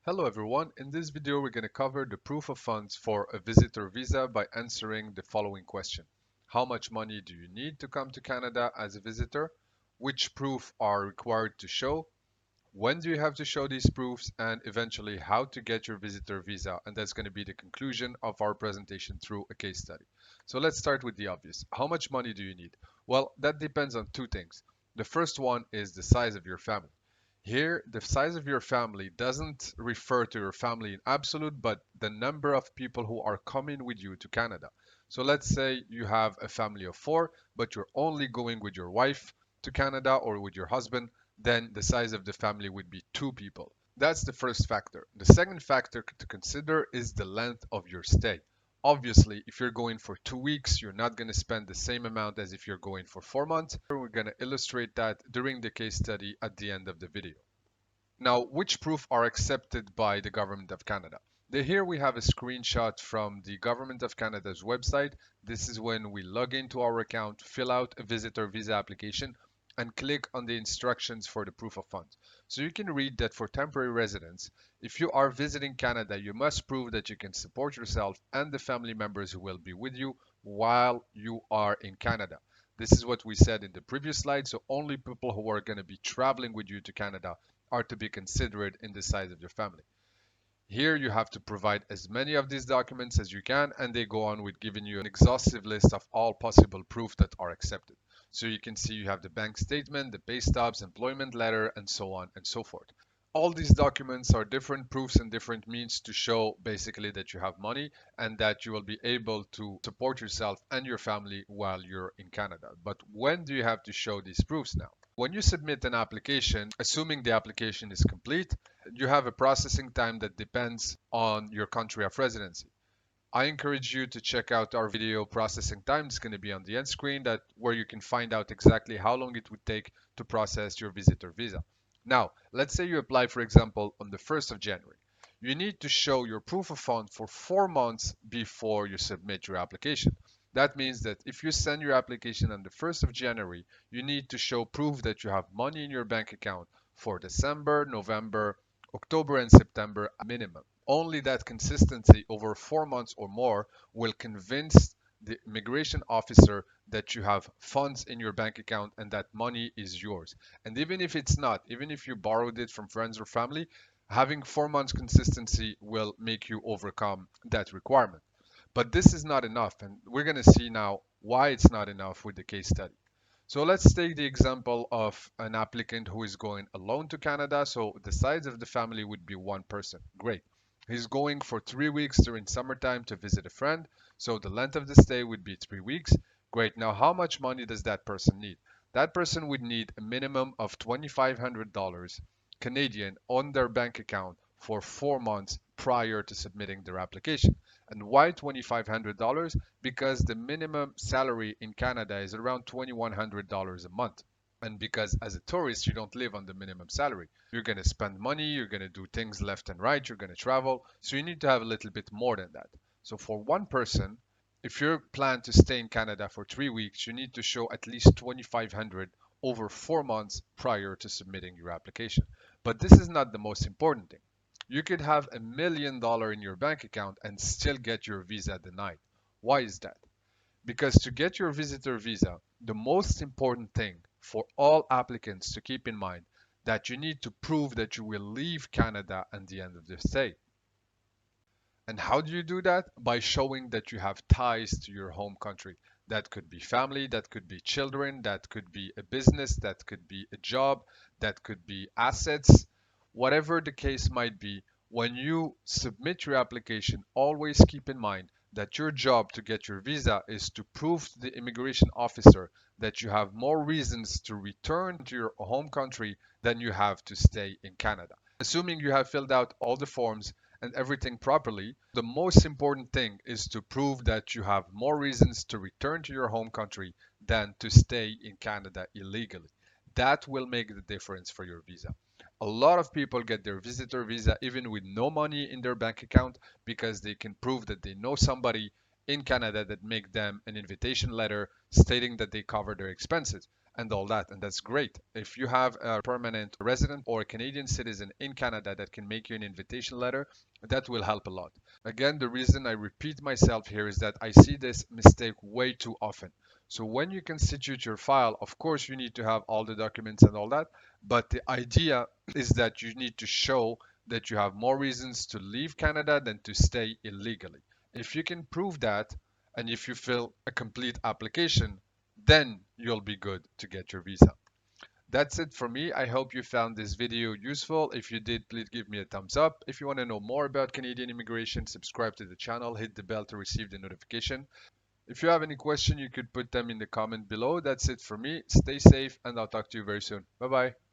Hello everyone, in this video we're going to cover the proof of funds for a visitor visa by answering the following question. How much money do you need to come to Canada as a visitor? Which proof are required to show? When do you have to show these proofs? And eventually how to get your visitor visa. And that's going to be the conclusion of our presentation through a case study. So let's start with the obvious. How much money do you need? Well, that depends on two things. The first one is the size of your family. Here, the size of your family doesn't refer to your family in absolute, but the number of people who are coming with you to Canada. So let's say you have a family of four, but you're only going with your wife to Canada or with your husband, then the size of the family would be two people. That's the first factor. The second factor to consider is the length of your stay. Obviously, if you're going for 2 weeks, you're not going to spend the same amount as if you're going for 4 months. We're going to illustrate that during the case study at the end of the video. Now, which proof are accepted by the Government of Canada? Here we have a screenshot from the Government of Canada's website. This is when we log into our account, fill out a visitor visa application, and click on the instructions for the proof of funds. So you can read that for temporary residents, if you are visiting Canada, you must prove that you can support yourself and the family members who will be with you while you are in Canada. This is what we said in the previous slide. So only people who are going to be traveling with you to Canada are to be considered in the size of your family. Here you have to provide as many of these documents as you can, and they go on with giving you an exhaustive list of all possible proof that are accepted. So you can see you have the bank statement, the pay stubs, employment letter, and so on and so forth. All these documents are different proofs and different means to show basically that you have money and that you will be able to support yourself and your family while you're in Canada. But when do you have to show these proofs now? When you submit an application, assuming the application is complete, you have a processing time that depends on your country of residency. I encourage you to check out our video processing time. It's going to be on the end screen where you can find out exactly how long it would take to process your visitor visa. Now, let's say you apply, for example, on the 1st of January. You need to show your proof of fund for 4 months before you submit your application. That means that if you send your application on the 1st of January, you need to show proof that you have money in your bank account for December, November, October, and September minimum. Only that consistency over 4 months or more will convince the immigration officer that you have funds in your bank account and that money is yours. And even if it's not, even if you borrowed it from friends or family, having 4 months consistency will make you overcome that requirement. But this is not enough, and we're going to see now why it's not enough with the case study. So let's take the example of an applicant who is going alone to Canada. So the size of the family would be one person. Great. He's going for 3 weeks during summertime to visit a friend. So the length of the stay would be 3 weeks. Great. Now, how much money does that person need? That person would need a minimum of $2,500 Canadian on their bank account for 4 months prior to submitting their application. And why $2,500? Because the minimum salary in Canada is around $2,100 a month. And because as a tourist, you don't live on the minimum salary. You're going to spend money, you're going to do things left and right, you're going to travel. So you need to have a little bit more than that. So for one person, if you plan to stay in Canada for 3 weeks, you need to show at least 2,500 over 4 months prior to submitting your application. But this is not the most important thing. You could have $1 million in your bank account and still get your visa denied. Why is that? Because to get your visitor visa, the most important thing for all applicants to keep in mind that you need to prove that you will leave Canada at the end of the stay. And how do you do that? By showing that you have ties to your home country. That could be family, that could be children, that could be a business, that could be a job, that could be assets. Whatever the case might be, when you submit your application, always keep in mind that your job to get your visa is to prove to the immigration officer that you have more reasons to return to your home country than you have to stay in Canada. Assuming you have filled out all the forms and everything properly, the most important thing is to prove that you have more reasons to return to your home country than to stay in Canada illegally. That will make the difference for your visa. A lot of people get their visitor visa even with no money in their bank account because they can prove that they know somebody in Canada that make them an invitation letter stating that they cover their expenses. and all that. And that's great. If you have a permanent resident or a Canadian citizen in Canada that can make you an invitation letter, that will help a lot. Again, the reason I repeat myself here is that I see this mistake way too often. So when you constitute your file, of course, you need to have all the documents and all that. But the idea is that you need to show that you have more reasons to leave Canada than to stay illegally. If you can prove that, and if you fill a complete application, then you'll be good to get your visa. That's it for me. I hope you found this video useful. If you did, please give me a thumbs up. If you want to know more about Canadian immigration, subscribe to the channel, hit the bell to receive the notification. If you have any question, you could put them in the comment below. That's it for me. Stay safe, and I'll talk to you very soon. Bye bye.